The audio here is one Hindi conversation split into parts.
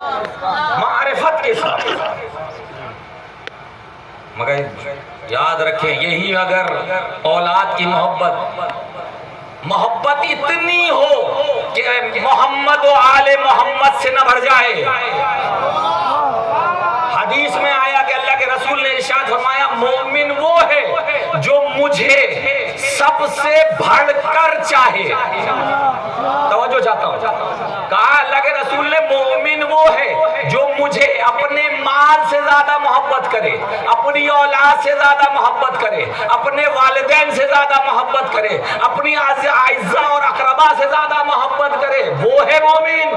मारिफत के साथ। मगर याद रखें, यही अगर औलाद की मोहब्बत इतनी हो कि मोहम्मद और आले मोहम्मद से न भर जाए। हदीस में आया कि अल्लाह के रसूल ने इरशाद फरमाया, मोमिन वो है जो मुझे सबसे बढ़कर चाहे। तवज्जो चाहता हूं, कहा अल्लाह के रसूल ने, मोमिन वो है जो मुझे अपने माल से ज्यादा मोहब्बत करे, अपनी औलाद से ज्यादा मोहब्बत करे, अपने वालिदैन से ज्यादा मोहब्बत करे, अपनी आइज़ा और अकरबा से ज्यादा मोहब्बत करे, वो है मोमिन।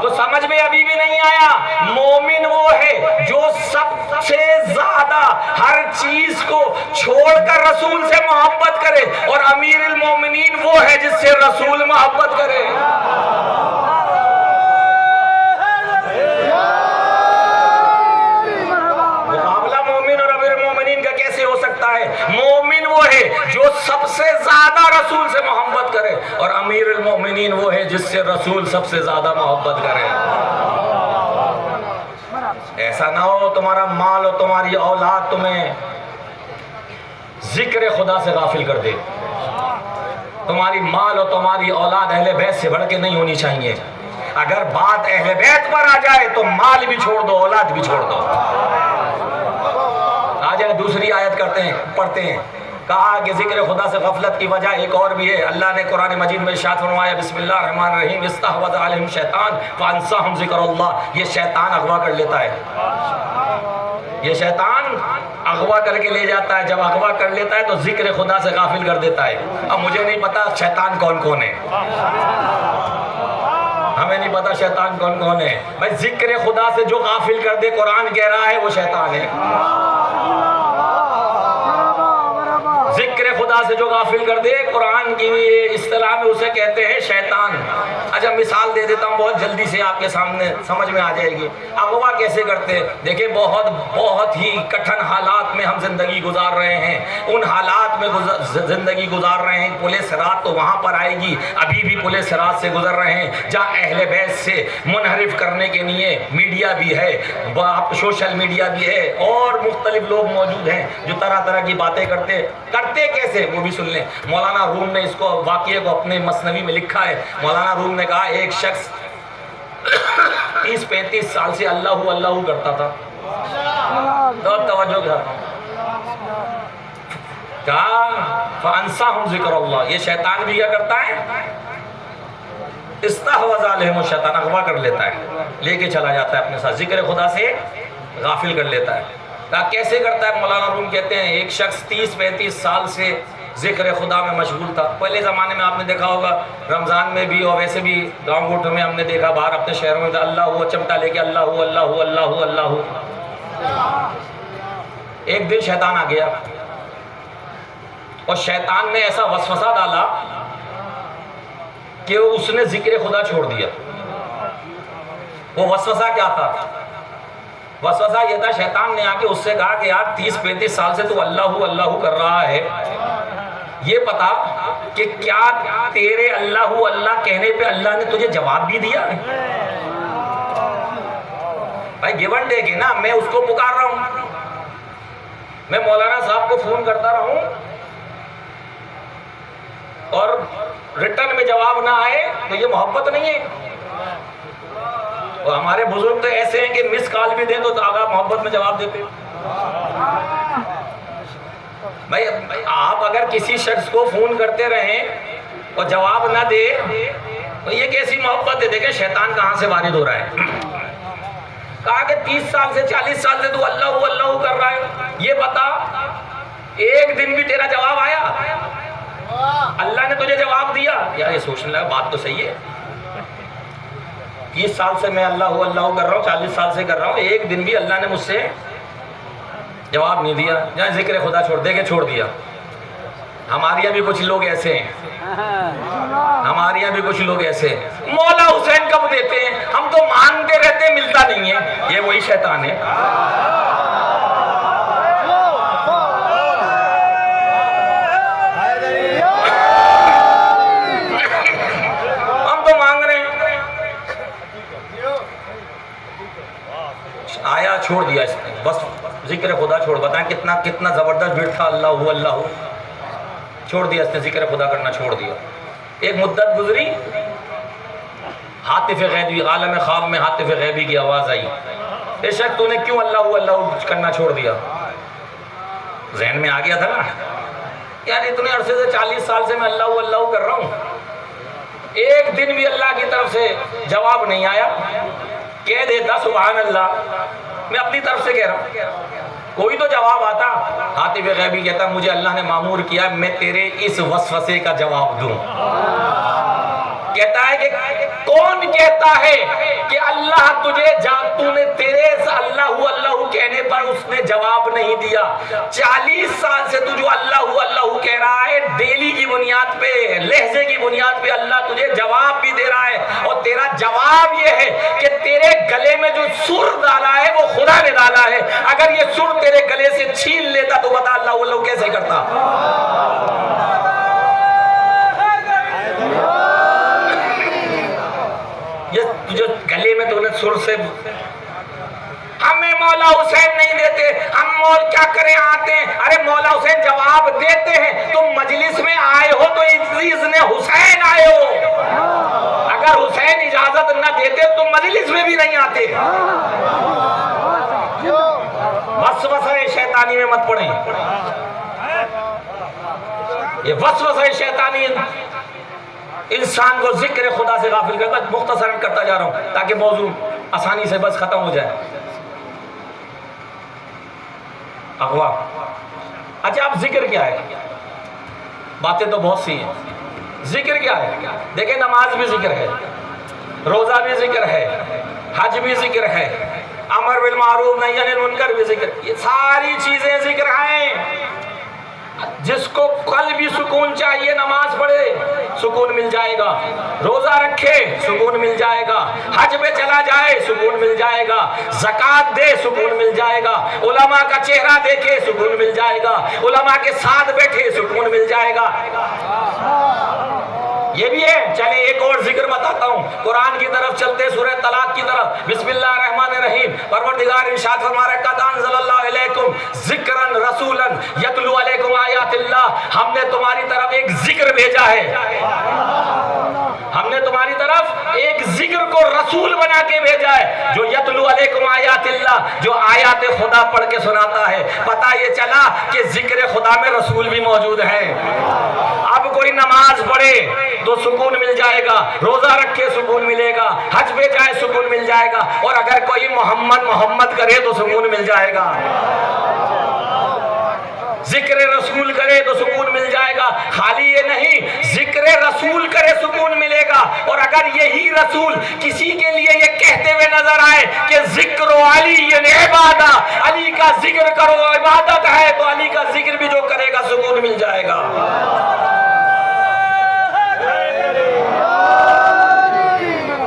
तो समझ में अभी भी नहीं आया? मोमिन वो है जो सबसे ज्यादा हर चीज को छोड़कर रसूल से मोहब्बत करे, और अमीरुल मोमिनीन वो है जिससे रसूल मोहब्बत करे। मुकाबला मोमिन और अमीरुल मोमिनीन का कैसे हो सकता है? मोमिन वो है जो सबसे ज्यादा रसूल से मोहब्बत करे, और अमीरुल मोमिनीन वो है जिससे रसूल सबसे ज्यादा मोहब्बत करे। ऐसा ना हो तुम्हारा माल और तुम्हारी औलाद तुम्हें जिक्र खुदा से गाफिल कर दे। तुम्हारी माल और तुम्हारी औलाद अहले बैत से बढ़ के नहीं होनी चाहिए। अगर बात अहले बैत पर आ जाए तो माल भी छोड़ दो, औलाद भी छोड़ दो। आ जाए दूसरी आयत करते हैं, पढ़ते हैं। कहा कि जिक्र खुदा से गफलत की वजह एक और भी है। अल्लाह ने कुरान मजीद में इरशाद फरमाया, बिस्मिल्लाहिर्रहमानिर्रहीम, इस्तहवज़ अलैहिम शैतान फअंसाहुम ज़िक्रुल्लाह। ये शैतान अगवा कर लेता है, ये शैतान अगवा करके ले जाता है। जब अगवा कर लेता है तो जिक्र खुदा से गाफिल कर देता है। अब मुझे नहीं पता शैतान कौन कौन है, हमें नहीं पता शैतान कौन कौन है। भाई जिक्र खुदा से जो गाफिल कर दे, कुरान कह रहा है वो शैतान है। जिक्र खुदा से जो गाफिल कर दे, कुरान की इस्तिलाह में उसे कहते हैं शैतान। अच्छा मिसाल दे देता हूँ, बहुत जल्दी से आपके सामने समझ में आ जाएगी। अगवा कैसे करते हैं? देखिए, बहुत ही कठिन हालात में हम जिंदगी गुजार रहे हैं। उन हालात में जिंदगी गुजार रहे हैं। पुलिस रात तो वहाँ पर आएगी, अभी भी पुलिस रात से गुजर रहे हैं, जहाँ अहले बैत से मुनहरिफ करने के लिए मीडिया भी है, सोशल मीडिया भी है, और मुख्तलिफ लोग मौजूद हैं जो तरह तरह की बातें करते कैसे वो भी सुन लें। मौलाना रूम ने इसको वाक़ये को अपने मसनवी में लिखा है। मौलाना रूम ने कहा, एक शख्स 30-35 साल से अल्लाहू अल्लाहू करता था। तो तवज्जो कहा, फअंसाहुम ज़िक्रुल्लाह। ये शैतान भी क्या करता है? इस्तहवज़ अलैहिम शैतान, अगवा कर लेता है, लेके चला जाता है अपने साथ, जिक्र खुदा से गाफिल कर लेता है। कैसे करता है? मौलाना रूम कहते हैं, एक शख्स 30-35 साल से जिक्र खुदा में मशगूल था। पहले ज़माने में आपने देखा होगा, रमज़ान में भी और वैसे भी गाँव गोठों में हमने देखा, बाहर अपने शहरों में अल्लाह चमटा लेके अल्लाह अल्लाह अल्लाह अल्लाह। एक दिन शैतान आ गया और शैतान ने ऐसा वसवसा डाला कि उसने जिक्र खुदा छोड़ दिया। वो वसवसा क्या था? वसवसा ये था, शैतान ने आके उससे कहा कि यार 30-35 साल से तू अल्लाहू अल्लाहू कर रहा है, ये पता कि क्या तेरे अल्लाहू अल्लाह कहने पे अल्लाह ने तुझे जवाब भी दिया है? भाई गिव एंड टेक है ना। मैं उसको पुकार रहा हूं, मैं मौलाना साहब को फोन करता रहूं और रिटर्न में जवाब ना आए तो ये मोहब्बत नहीं है। और हमारे बुजुर्ग तो ऐसे हैं कि मिस कॉल भी दें तो आगा मोहब्बत में जवाब देते। भाई आप अगर किसी शख्स को फोन करते रहें और जवाब ना दे तो ये कैसी मोहब्बत है? देखें शैतान कहां से वारिद हो रहा है। कहा कि 30 साल से 40 साल से तू अल्लाहू अल्लाहू कर रहा है, ये बता एक दिन भी तेरा जवाब आया? अल्लाह ने तुझे जवाब दिया? यार ये सोचने लगा, बात तो सही है। 30 साल से मैं अल्लाहू अल्लाहू कर रहा हूँ, 40 साल से कर रहा हूँ, एक दिन भी अल्लाह ने मुझसे जवाब नहीं दिया। जहाँ जिक्र खुदा छोड़ दिया। हमारे यहाँ भी कुछ लोग ऐसे हैं, हमारे यहाँ भी कुछ लोग ऐसे हैं। मौला हुसैन कब देते हैं? हम तो मांगते रहते हैं, मिलता नहीं है। ये वही शैतान है। हम तो मांग रहे हैं, आया, छोड़ दिया इसने, बस जिक्र खुदा छोड़। बताएं कितना कितना ज़बरदस्त भीड़ था, अल्लाह अल्लाह, छोड़ दिया इसने, जिक्र खुदा करना छोड़ दिया। एक मुद्दत गुजरी, हातिफ गैबी, आलम ख्वाब में हातिफ गैबी की आवाज़ आई, बेशक तूने क्यों अल्लाह अल्लाह करना छोड़ दिया? जहन में आ गया था ना यार, इतने अरसे से 40 साल से मैं अल्लाह अल्लाह कर रहा हूँ, एक दिन भी अल्लाह की तरफ से जवाब नहीं आया। कह देता सुभान अल्लाह, मैं अपनी तरफ से कह रहा हूँ, कोई तो जवाब आता। हातिफ गैबी कहता मुझे अल्लाह ने मामूर किया मैं तेरे इस वसवसे का जवाब दूं। कहता है कि कौन कहता है कि अल्लाह तुझे तूने तेरे अल्लाह अल्लाह कहने पर उसने जवाब नहीं दिया। 40 साल से तू जो अल्लाह अल्लाह कह रहा है, डेली की बुनियाद पे, लहजे की बुनियाद पे अल्लाह तुझे जवाब भी दे रहा है, और तेरा जवाब ये है कि तेरे गले में जो सुर डाला है वो खुदा ने डाला है। अगर ये सुर तेरे गले से छीन लेता तो बता अल्लाह अल्लाह कैसे करता? ये जो गले में तूने सुर से, हमें मौला हुसैन नहीं देते, हम मौल क्या करें आते हैं। अरे मौला हुसैन जवाब देते हैं, तुम मजलिस में आए हो तो इज़्ने हुसैन आए हो। अगर हुसैन इजाजत न देते तो मजलिस में भी नहीं आते। वसवसे शैतानी में मत पड़े, ये वसवसे शैतानी इंसान को जिक्र खुदा से गाफिल करता। मुख्तसरन करता जा रहा हूं ताकि मौजू आसानी से बस खत्म हो जाए। अगवा, अच्छा आप जिक्र क्या है? बातें तो बहुत सी हैं, जिक्र क्या है? देखिए नमाज भी जिक्र है, रोजा भी जिक्र है, हज भी जिक्र है, अमर बिल मारूफ नही अनिल मुनकर भी जिक्र, ये सारी चीजें जिक्र हैं। जिसको कल भी सुकून चाहिए नमाज पढ़े सुकून मिल जाएगा, रोजा रखे सुकून मिल जाएगा, हज में चला जाए सुकून मिल जाएगा, ज़कात दे सुकून मिल जाएगा, उलमा का चेहरा देखे सुकून मिल जाएगा, उलमा के साथ बैठे सुकून मिल जाएगा। ये भी है। चले एक और जिक्र बताता हूँ, कुरान की तरफ चलते, सूरह तलाक की तरफ। बिस्मिल्लाहिर्रहमानिर्रहीम। परवरदिगार इरशाद फरमा रहा है, कद अंज़लल्लाहु अलैकुम ज़िक्रन रसूलन यतलू अलैकुम आयातिल्लाह। हमने तुम्हारी तरफ एक जिक्र भेजा है, हमने तुम्हारी तरफ एक जिक्र को रसूल बना के भेजा है, जो यतलू अलैकुम आयातिल्लाह, जो आयात खुदा पढ़ के सुनाता है। पता ये चला कि जिक्र खुदा में रसूल भी मौजूद है। अब कोई नमाज पढ़े तो सुकून मिल जाएगा, रोजा रखे सुकून मिलेगा, हज पे जाए सुकून मिल जाएगा, और अगर कोई मोहम्मद मोहम्मद करे तो सुकून मिल जाएगा, जिक्र रसूल करे तो सुकून मिल जाएगा। खाली ये नहीं, जिक्र रसूल करे सुकून मिलेगा, और अगर यही रसूल किसी के लिए ये कहते हुए नजर आए कि जिक्र अली ये इबादत, अली का जिक्र करो इबादत है, तो अली का जिक्र भी जो करेगा सुकून मिल जाएगा।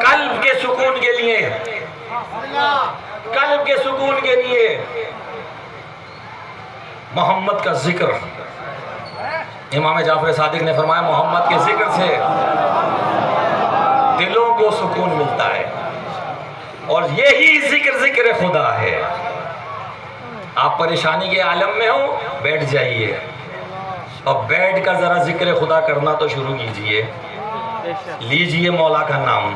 कल्ब के सुकून के लिए, कल्ब के सुकून के लिए मोहम्मद का जिक्र। इमाम जाफर सादिक ने फरमाया, मोहम्मद के जिक्र से दिलों को सुकून मिलता है, और यही जिक्र खुदा है। आप परेशानी के आलम में हो, बैठ जाइए और बैठ कर जरा जिक्र खुदा करना तो शुरू कीजिए, लीजिए मौला का नाम,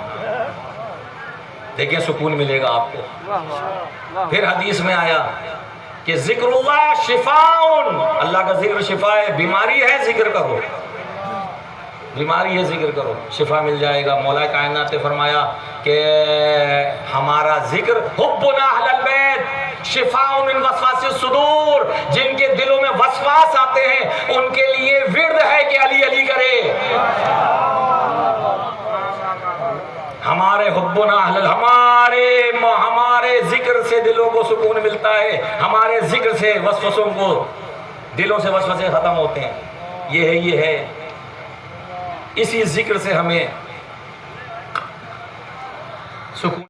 देखिए सुकून मिलेगा आपको। फिर हदीस में आया कि जिक्रुल्लाह शिफाउन, अल्लाह का जिक्र शिफा है। बीमारी है जिक्र करो, बीमारी है जिक्र करो, शिफा मिल जाएगा। मौला कायनात ने फरमाया कि हमारा जिक्र हुब्बुना अहलल बैत शिफाउन मिन वसवासिस सुदूर, जिनके दिलों में वसवास आते हैं उनके लिए विर्द है कि अली अली करे। हमारे हुब्बुना अहलल, हमारे जिक्र से दिलों को सुकून मिलता है, हमारे जिक्र से वसवसों को, दिलों से वसवसे खत्म होते हैं। ये है इसी जिक्र से हमें सुकून